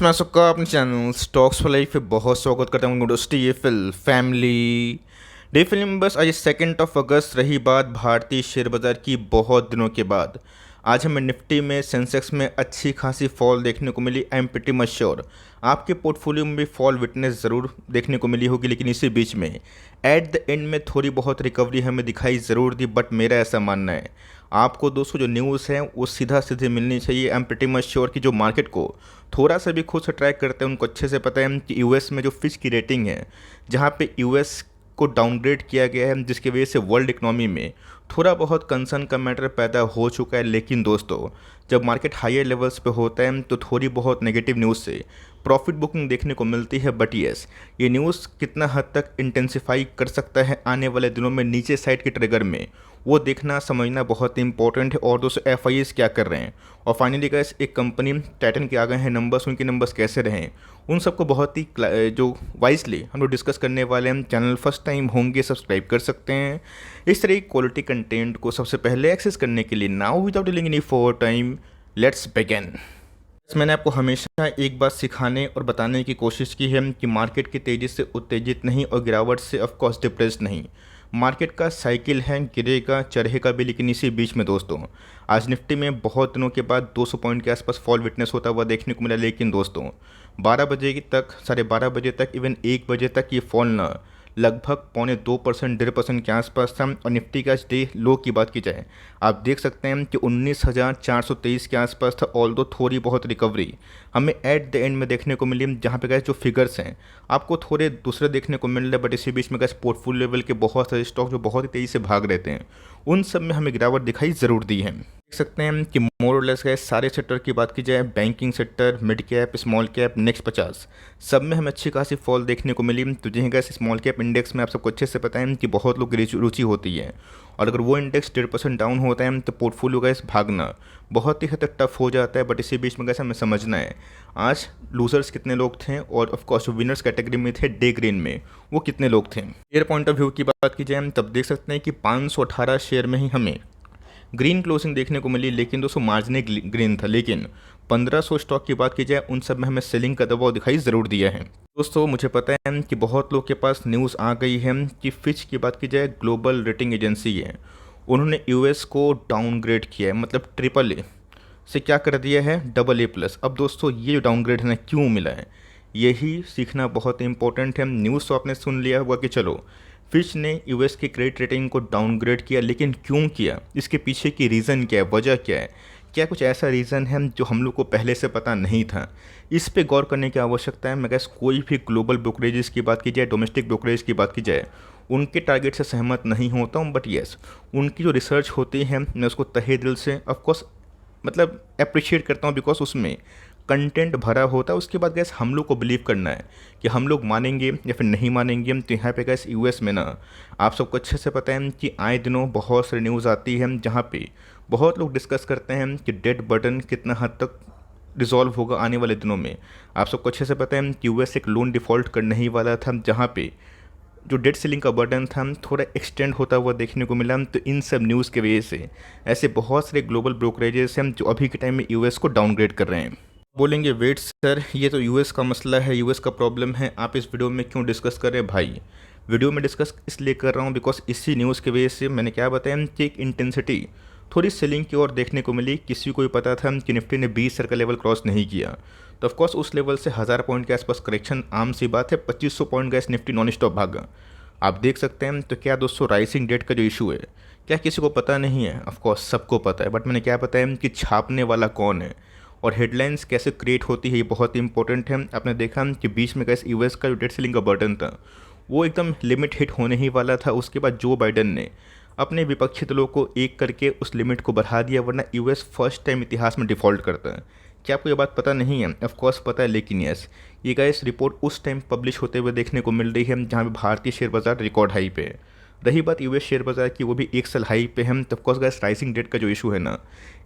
मैं सबका अपने चैनल स्टॉक्स फॉर लाइफ पे बहुत स्वागत करता हूँ। दोस्ती फैमिली डे फिल्म बस आज 2 अगस्त रही बात भारतीय शेयर बाजार की बहुत दिनों के बाद। आज हमें निफ्टी में सेंसेक्स में अच्छी खासी फॉल देखने को मिली। I am pretty much sure आपके पोर्टफोलियो में भी फॉल विटनेस ज़रूर देखने को मिली होगी, लेकिन इसी बीच में एट द एंड में थोड़ी बहुत रिकवरी हमें दिखाई ज़रूर दी। बट मेरा ऐसा मानना है आपको दोस्तों जो न्यूज़ है वो सीधा सीधे मिलनी चाहिए। आई एम प्रीटी मच श्योर कि जो मार्केट को थोड़ा सा भी खुद से ट्रैक करते हैं उनको अच्छे से पता है कि यूएस में जो फिच की रेटिंग है, जहाँ पे यूएस को डाउनग्रेड किया गया है, जिसकी वजह से वर्ल्ड इकोनॉमी में थोड़ा बहुत कंसर्न का मैटर पैदा हो चुका है। लेकिन दोस्तों जब मार्केट हायर लेवल्स पे होता है तो थोड़ी बहुत नेगेटिव न्यूज़ से प्रॉफिट बुकिंग देखने को मिलती है। बट येस, ये न्यूज़ कितना हद तक इंटेंसिफाई कर सकता है आने वाले दिनों में नीचे साइड के ट्रिगर में, वो देखना समझना बहुत ही इंपॉर्टेंट है। और दोस्तों एफ क्या कर रहे हैं, और फाइनली गाइस एक कंपनी टाइटन के आ गए हैं नंबर्स, उनके नंबर्स कैसे रहे, उन सबको बहुत ही जो वाइजली हम लोग डिस्कस करने वाले हैं। चैनल फर्स्ट टाइम होंगे सब्सक्राइब कर सकते हैं इस तरह की क्वालिटी कंटेंट को सबसे पहले एक्सेस करने के लिए। Now without delaying any for time let's begin. मैंने आपको हमेशा एक बात सिखाने और बताने की कोशिश की है कि मार्केट की तेज़ी से उत्तेजित नहीं और गिरावट से ऑफकोर्स डिप्रेस्ड नहीं। मार्केट का साइकिल है, गिरेगा चढ़ेगा भी, लेकिन इसी बीच में दोस्तों आज निफ्टी में बहुत दिनों के बाद 200 पॉइंट के आसपास फॉल विटनेस होता हुआ देखने को मिला। लेकिन दोस्तों 12 बजे तक, 12:30 बजे तक, इवन 1 बजे तक ये फॉल न लगभग 0.25% 1.5% के आसपास था। और निफ्टी का डे लो की बात की जाए, आप देख सकते हैं कि 19,423 के आसपास था। ऑल दो थोड़ी बहुत रिकवरी हमें एट द एंड में देखने को मिली, जहाँ पे गए जो फिगर्स हैं आपको थोड़े दूसरे देखने को मिल रहे हैं। बट इसी बीच में गए पोर्टफोलियो लेवल के बहुत सारे स्टॉक जो बहुत ही तेज़ी से भाग रहते हैं, उन सब में हमें गिरावट दिखाई ज़रूर दी है। देख सकते हैं कि मोर और लेस गए सारे सेक्टर की बात की जाए, banking sector, mid cap, small cap, next 50 सब में हमें अच्छी खासी फॉल देखने को मिली। तो जी गैस स्मॉल कैप इंडेक्स में आप सबको अच्छे से पता है कि बहुत लोग की रुचि होती है, और अगर वो इंडेक्स 1.5% डाउन होता है तो पोर्टफोलियो गैस भागना बहुत ही हद तक टफ हो जाता है। बट इसी बीच में गैस हमें समझना है आज लूजर्स कितने लोग थे, और ऑफकोर्स जो विनर्स कैटेगरी में थे डे ग्रीन में वो कितने लोग थे। शेयर पॉइंट ऑफ व्यू की बात की जाए तब देख सकते हैं कि 518 शेयर में ही हमें ग्रीन क्लोजिंग देखने को मिली। लेकिन दोस्तों मार्जिन ग्रीन था, लेकिन 1500 स्टॉक की बात की जाए उन सब में हमें सेलिंग का दबाव दिखाई ज़रूर दिया है। दोस्तों मुझे पता है कि बहुत लोग के पास न्यूज़ आ गई है कि फिच की बात की जाए, ग्लोबल रेटिंग एजेंसी है, उन्होंने यूएस को डाउनग्रेड किया है, मतलब AAA से क्या कर दिया है AA+। अब दोस्तों ये जो डाउनग्रेड है ना क्यों मिला है, यही सीखना बहुत इंपॉर्टेंट है। न्यूज़ तो आपने सुन लिया होगा कि चलो फिच ने यूएस की क्रेडिट रेटिंग को डाउनग्रेड किया, लेकिन क्यों किया, इसके पीछे की रीज़न क्या है, वजह क्या है, क्या कुछ ऐसा रीज़न है जो हम लोग को पहले से पता नहीं था, इस पे गौर करने की आवश्यकता है। मैं कोई भी ग्लोबल ब्रोकरेजेस की बात की जाए, डोमेस्टिक ब्रोकरेज की बात की जाए, उनके टारगेट से सहमत नहीं होता हूँ। बट येस, उनकी जो रिसर्च होती है मैं उसको तहे दिल से ऑफकोर्स मतलब अप्रिशिएट करता हूँ, बिकॉज उसमें कंटेंट भरा होता है। उसके बाद गैस हम लोग को बिलीव करना है कि हम लोग मानेंगे या फिर नहीं मानेंगे। तो यहाँ पे गैस यूएस में ना आप सबको अच्छे से पता है कि आए दिनों बहुत सारी न्यूज़ आती है जहाँ पे बहुत लोग डिस्कस करते हैं कि डेट बर्डन कितना हद तक रिजॉल्व होगा आने वाले दिनों में। आप सबको अच्छे से पता है कि यूएस एक लोन डिफ़ॉल्ट करने ही वाला था, जहाँ पे जो डेट सीलिंग का बर्डन था थोड़ा एक्सटेंड होता हुआ देखने को मिला। तो इन सब न्यूज़ की वजह से ऐसे बहुत सारे ग्लोबल ब्रोकरेजेस हैं जो अभी के टाइम में यूएस को डाउनग्रेड कर रहे हैं। बोलेंगे वेट सर, ये तो यूएस का मसला है, यूएस का प्रॉब्लम है, आप इस वीडियो में क्यों डिस्कस कर रहे हैं? भाई वीडियो में डिस्कस इसलिए कर रहा हूँ बिकॉज इसी न्यूज़ की वजह से मैंने क्या बताया कि एक इंटेंसिटी थोड़ी सेलिंग की ओर देखने को मिली। किसी को भी पता था कि निफ्टी ने 20 सर का लेवल क्रॉस नहीं किया, तो ऑफकोर्स उस लेवल से 1000 पॉइंट के आसपास करेक्शन आम सी बात है। 2500 point gas Nifty non stop भागा, आप देख सकते हैं। तो क्या दोस्तों राइसिंग डेट का जो इशू है क्या किसी को पता नहीं है? ऑफकोर्स सबको पता है, बट मैंने क्या बताया कि छापने वाला कौन है और हेडलाइंस कैसे क्रिएट होती है, ये बहुत इंपॉर्टेंट है। आपने देखा कि बीच में कैसे यूएस का जो डेट सीलिंग का बर्डन था वो एकदम लिमिट हिट होने ही वाला था। उसके बाद जो बाइडन ने अपने विपक्षी दलों को एक करके उस लिमिट को बढ़ा दिया, वरना यूएस फर्स्ट टाइम इतिहास में डिफ़ॉल्ट करता है। क्या आपको ये बात पता नहीं है? ऑफकोर्स पता है, लेकिन यस ये गाइस रिपोर्ट उस टाइम पब्लिश होते हुए देखने को मिल रही है जहाँ पे भारतीय शेयर बाजार रिकॉर्ड हाई पे है। रही बात यूएस शेयर बाजार की, वो भी 1 साल हाई पे है। तो ऑफकोर्स गाइस राइसिंग डेट का जो इशू है ना,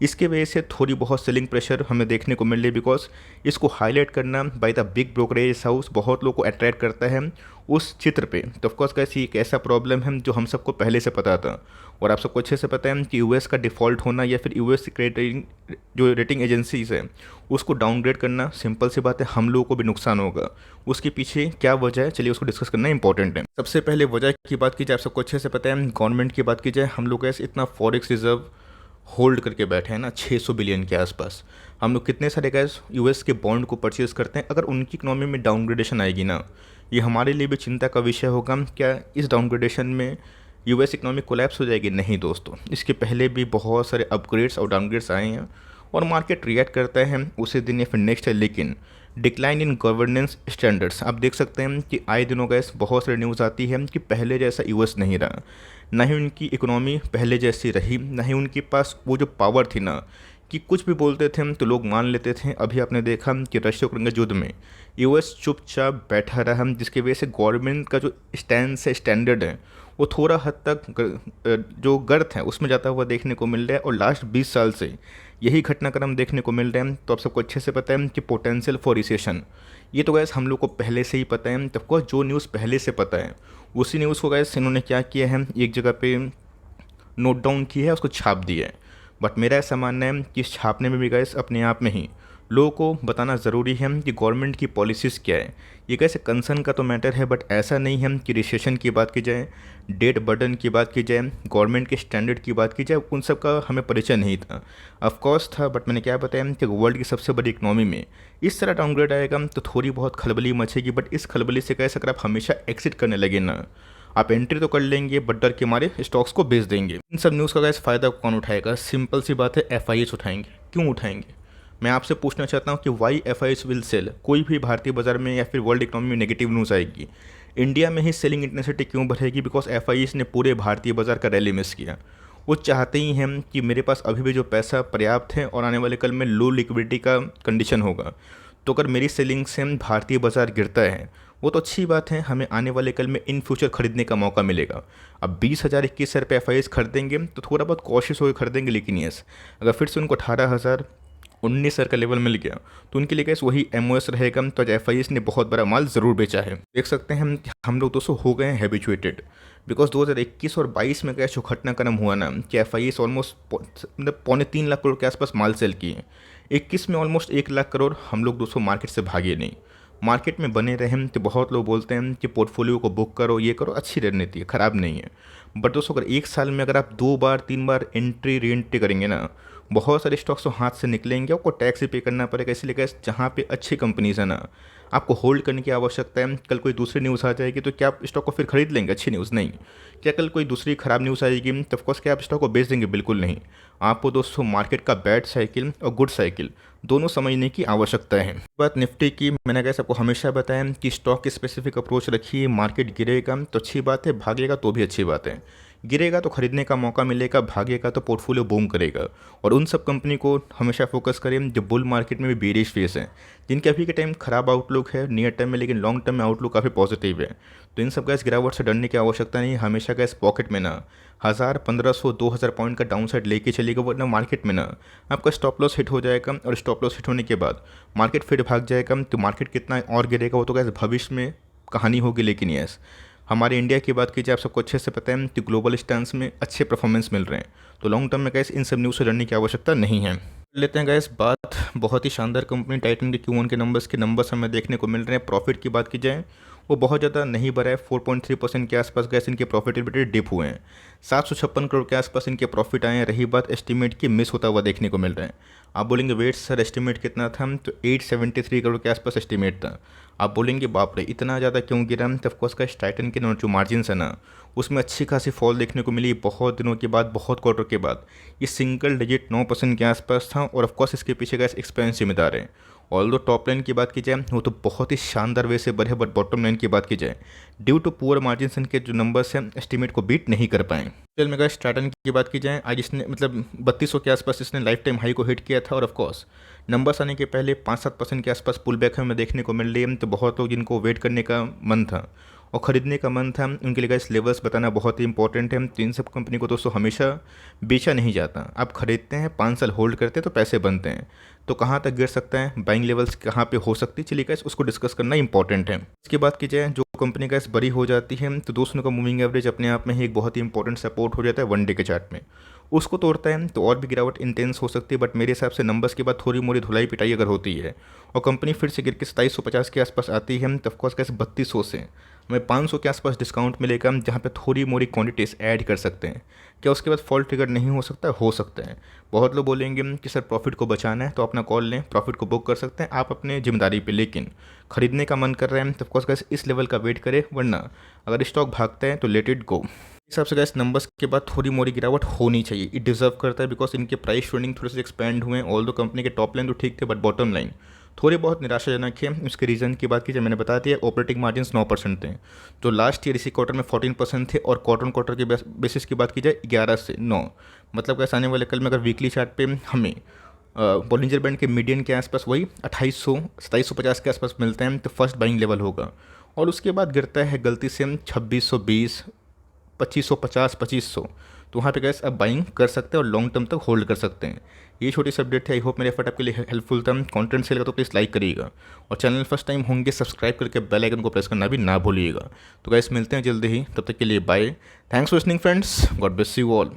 इसके वजह से थोड़ी बहुत सेलिंग प्रेशर हमें देखने को मिल रही है। बिकॉज इसको हाईलाइट करना by the big brokerage house बहुत लोगों को अट्रैक्ट करता है, उस चित्र पे। तो ऑफकोर्स कैसी एक ऐसा प्रॉब्लम है जो हम सबको पहले से पता था और आप सबको अच्छे से पता है कि यूएस का डिफ़ॉल्ट होना या फिर यूएस क्रेडिट रेटिंग जो रेटिंग एजेंसीज है उसको डाउनग्रेड करना, सिंपल सी बात है हम लोगों को भी नुकसान होगा। उसके पीछे क्या वजह है, चलिए उसको डिस्कस करना इंपॉर्टेंट है। सबसे पहले वजह की बात की जाए, आप सबको अच्छे से पता है गवर्नमेंट की बात की जाए, हम लोग ऐसे इतना फॉरेक्स रिजर्व होल्ड करके बैठे हैं ना 600 बिलियन के आसपास। हम लोग कितने सारे गैस यूएस के बॉन्ड को परचेज करते हैं। अगर उनकी इकोनॉमी में डाउनग्रेडेशन आएगी ना, ये हमारे लिए भी चिंता का विषय होगा। क्या इस डाउनग्रेडेशन में यूएस इकोनॉमी कोलैप्स हो जाएगी? नहीं दोस्तों, इसके पहले भी बहुत सारे अपग्रेड्स और डाउनग्रेड्स आए हैं और मार्केट रिएक्ट करता है उसी दिन या फिर नेक्स्ट है। लेकिन डिक्लाइन इन गवर्नेंस स्टैंडर्ड्स आप देख सकते हैं कि आए दिनों गैस बहुत सारी न्यूज़ आती है कि पहले जैसा यूएस नहीं रहा, ना ही उनकी इकोनॉमी पहले जैसी रही, ना ही उनके पास वो जो पावर थी ना कि कुछ भी बोलते थे तो लोग मान लेते थे। अभी आपने देखा कि रशिया यूक्रेन के युद्ध में यूएस चुपचाप बैठा रहा, जिसकी वजह से गवर्नमेंट का जो स्टैंड है, स्टैंडर्ड है, वो थोड़ा हद तक जो गर्थ है उसमें जाता हुआ देखने को मिल रहा है। और लास्ट 20 साल से यही घटनाक्रम देखने को मिल रहा है। तो आप सबको अच्छे से पता है कि पोटेंशियल फॉर रिसेशन, ये तो गैस हम लोग को पहले से ही पता है। तो ऑफकोर्स जो न्यूज़ पहले से पता है उसी न्यूज़ को गैस इन्होंने क्या किया है, एक जगह पे नोट डाउन किया है, उसको छाप दिया है। बट मेरा ऐसा मानना है कि इस छापने में भी गैस अपने आप में ही लोगों को बताना ज़रूरी है कि गवर्नमेंट की पॉलिसीज़ क्या है। ये कैसे कंसर्न का तो मैटर है, बट ऐसा नहीं है कि रिसेशन की बात की जाए, डेट बर्डन की बात की जाए, गवर्नमेंट के स्टैंडर्ड की बात की जाए, उन सब का हमें परिचय नहीं था। ऑफकोर्स था, बट मैंने क्या बताया कि वर्ल्ड की सबसे बड़ी इकनॉमी में इस तरह डाउनग्रेड आएगा तो थोड़ी बहुत खलबली मचेगी। बट इस खलबली से कैसे अगर आप हमेशा एक्सिट करने लगे ना, आप एंट्री तो कर लेंगे बट डर के मारे स्टॉक्स को बेच देंगे। इन सब न्यूज़ का गैस फ़ायदा कौन उठाएगा? सिंपल सी बात है, एफआईएस उठाएंगे। क्यों उठाएंगे? मैं आपसे पूछना चाहता हूँ कि वाई एफआईएस विल सेल? कोई भी भारतीय बाजार में या फिर वर्ल्ड इकोनॉमी में नेगेटिव न्यूज़ आएगी, इंडिया में ही सेलिंग इंटेंसिटी क्यों बढ़ेगी? बिकॉज एफआईएस ने पूरे भारतीय बाजार का रैली मिस किया। वो चाहते ही हैं कि मेरे पास अभी भी जो पैसा पर्याप्त है और आने वाले कल में लो लिक्विडिटी का कंडीशन होगा, तो अगर मेरी सेलिंग से भारतीय बाजार गिरता है वो तो अच्छी बात है, हमें आने वाले कल में इन फ्यूचर खरीदने का मौका मिलेगा। अब 20,000 21,000 पे एफ खरीदेंगे तो थोड़ा बहुत कॉशियस होकर खरीदेंगे। लेकिन यस, अगर फिर से उनको 18,000 19,000 का लेवल मिल गया तो उनके लिए कैसे वही एमओएस रहेगा। तो आज एफ ने बहुत बड़ा माल ज़रूर बेचा है। देख सकते हैं हम लोग दोस्तों हो गए हैं हैबिचुएटेड। बिकॉज 2021 और 22 में क्या जो घटनाक्रम हुआ ना कि एफ ऑलमोस्ट मतलब 3.25 लाख करोड़ के आसपास माल सेल किए। 21 में ऑलमोस्ट 1 लाख करोड़ हम लोग दोस्तों मार्केट से भागे नहीं, मार्केट में बने रहें। तो बहुत लोग बोलते हैं कि पोर्टफोलियो को बुक करो, ये करो, अच्छी रणनीति है, ख़राब नहीं है। बट दोस्तों अगर एक साल में अगर आप 2 बार 3 बार एंट्री री एंट्री करेंगे ना, बहुत सारे स्टॉक्स तो हाथ से निकलेंगे, आपको टैक्स भी पे करना पड़ेगा। इसलिए गैस जहाँ पे अच्छी कंपनीज है ना, आपको होल्ड करने की आवश्यकता है। कल कोई दूसरी न्यूज़ आ जाएगी तो क्या आप स्टॉक को फिर खरीद लेंगे? अच्छी न्यूज़ नहीं। क्या कल कोई दूसरी ख़राब न्यूज़ आएगी तो ऑफकोर्स क्या आप स्टॉक को बेच देंगे? बिल्कुल नहीं। आपको दोस्तों मार्केट का बैड साइकिल और गुड साइकिल दोनों समझने की आवश्यकता है। बात निफ्टी की, मैंने कैसे आपको हमेशा बताया कि स्टॉक स्पेसिफिक अप्रोच रखिए। मार्केट गिरेगा तो अच्छी बात है, भागेगा तो भी अच्छी बात है। गिरेगा तो खरीदने का मौका मिलेगा, भागेगा तो पोर्टफोलियो बूम करेगा। और उन सब कंपनी को हमेशा फोकस करें जो बुल मार्केट में भी बेरिश फेस है, जिनके अभी के टाइम खराब आउटलुक है नियर टर्म में, लेकिन लॉन्ग टर्म में आउटलुक काफ़ी पॉजिटिव है। तो इन सब गैस गिरावट से डरने की आवश्यकता नहीं। हमेशा गैस पॉकेट में ना 1000 1500 2000 पॉइंट का डाउन साइड लेके चलेगा, वरना मार्केट में ना आपका स्टॉप लॉस हिट हो जाएगा। और स्टॉप लॉस हिट होने के बाद मार्केट फिर भाग जाएगा। तो मार्केट कितना और गिरेगा वो तो गैस भविष्य में कहानी होगी। लेकिन यस, हमारे इंडिया की बात कीजिए, आप सबको अच्छे से पता है कि ग्लोबल स्टैंस में अच्छे परफॉर्मेंस मिल रहे हैं। तो लॉन्ग टर्म में गैस इन सब न्यूज़ से डरने की आवश्यकता नहीं है। लेते हैं गैस बात बहुत ही शानदार कंपनी टाइटन के Q1 के नंबर्स हमें देखने को मिल रहे हैं। प्रॉफिट की बात की जाए वो बहुत ज़्यादा नहीं बढ़ा है, 4.3% के आसपास गैस इनके प्रॉफिटेबिलिटी डिप हुए हैं। 756 करोड़ के आसपास इनके प्रॉफिट आए हैं। रही बात एस्टिमेट की, मिस होता हुआ देखने को मिल रहा है। आप बोलेंगे वेट सर एस्टिमेट कितना था, तो 873 करोड़ के आसपास एस्टिमेट था। आप बोलेंगे बाप रे इतना ज़्यादा क्यों गिरा? तो ऑफकोर्स का टाइटन के जो मार्जिन है ना, उसमें अच्छी खासी फॉल देखने को मिली बहुत दिनों के बाद, बहुत क्वार्टर के बाद। ये सिंगल डिजिट 9% के आसपास था। और ऑफकोर्स इसके पीछे गैस एक्सपेंस जिम्मेदार है। ऑल दो टॉप लाइन की बात की जाए वो तो बहुत ही शानदार वे से बढ़े, बट बॉटम लाइन की बात की जाए ड्यू टू पुअर मार्जिन के जो नंबर्स हैं एस्टिमेट को बीट नहीं कर पाए। चल मेगा टाइटन की बात की जाए, आज इसने मतलब 3200 के आसपास इसने लाइफ टाइम हाई को हिट किया था। और ऑफकोर्स नंबर्स आने के पहले 5-7% के आसपास पुल बैक हमें देखने को मिल रही है। तो बहुत लोग जिनको वेट करने का मन था और ख़रीदने का मन था, उनके लिए गाइस लेवल्स बताना बहुत ही इंपॉर्टेंट है। तो इन सब कंपनी को दोस्तों हमेशा बेचा नहीं जाता। आप खरीदते हैं, 5 साल होल्ड करते हैं तो पैसे बनते हैं। तो कहाँ तक गिर सकता है, बाइंग लेवल्स कहाँ पे हो सकती है, चलिए गाइस उसको डिस्कस करना इंपॉर्टेंट है। इसके बाद की जाए जो कंपनी का बड़ी हो जाती है तो दोस्तों का मूविंग एवरेज अपने आप में ही एक बहुत ही इंपॉर्टेंट सपोर्ट हो जाता है वन डे के चार्ट में। उसको तोड़ता है तो और भी गिरावट इंटेंस हो सकती है, बट मेरे हिसाब से नंबर्स के बाद थोड़ी मोड़ी धुलाई पिटाई अगर होती है और कंपनी फिर से गिर के 2750 के आसपास आती है तो ऑफकोर्स कैसे 3200 से हमें 500 के आसपास डिस्काउंट मिलेगा, जहाँ पे थोड़ी मोड़ी क्वांटिटीज ऐड कर सकते हैं। क्या उसके बाद फॉल ट्रिगर नहीं हो सकता? हो सकता है। बहुत लोग बोलेंगे कि सर प्रॉफिट को बचाना है तो अपना कॉल लें, प्रॉफिट को बुक कर सकते हैं आप अपने जिम्मेदारी पे, लेकिन खरीदने का मन कर रहा है तो ऑफकोर्स गैस इस लेवल का वेट करें, वरना अगर स्टॉक भागता है तो लेट इट गो। हिसाब से गैस नंबर्स के बाद थोड़ी मोड़ी गिरावट होनी चाहिए, इट डिजर्व करता है, बिकॉज इनके प्राइस ट्रेंडिंग थोड़े से एक्सपेंड हुए हैं। ऑल दो कंपनी के टॉप लाइन तो ठीक थे बट बॉटम लाइन थोड़ी बहुत निराशाजनक है। उसके रीज़न की बात कीजिए, मैंने बता दिया ऑपरेटिंग मार्जिन 9% थे, तो लास्ट ईयर इसी क्वार्टर में 14% थे, और क्वार्टर के बेसिस की बात की जाए 11 से 9, मतलब कैसे आने वाले कल में अगर वीकली चार्ट पे हमें बॉलिंजर बैंड के मीडियन के आसपास वही 2750 के आसपास मिलते हैं तो फर्स्ट बाइंग लेवल होगा, और उसके बाद गिरता है गलती से 2620, 2550, 2500, तो वहाँ पे गैस आप बाइंग कर सकते हैं और लॉन्ग टर्म तक होल्ड कर सकते हैं। ये छोटी सी अपडेट है, आई होप मेरे एफर्ट आपके लिए हेल्पफुल था। कंटेंट से लगा तो प्लीज़ लाइक करिएगा, और चैनल फर्स्ट टाइम होंगे सब्सक्राइब करके बेल आइकन को प्रेस करना भी ना भूलिएगा। तो गैस मिलते हैं जल्दी ही, तब तक के लिए bye. Thanks for listening friends, God bless you all.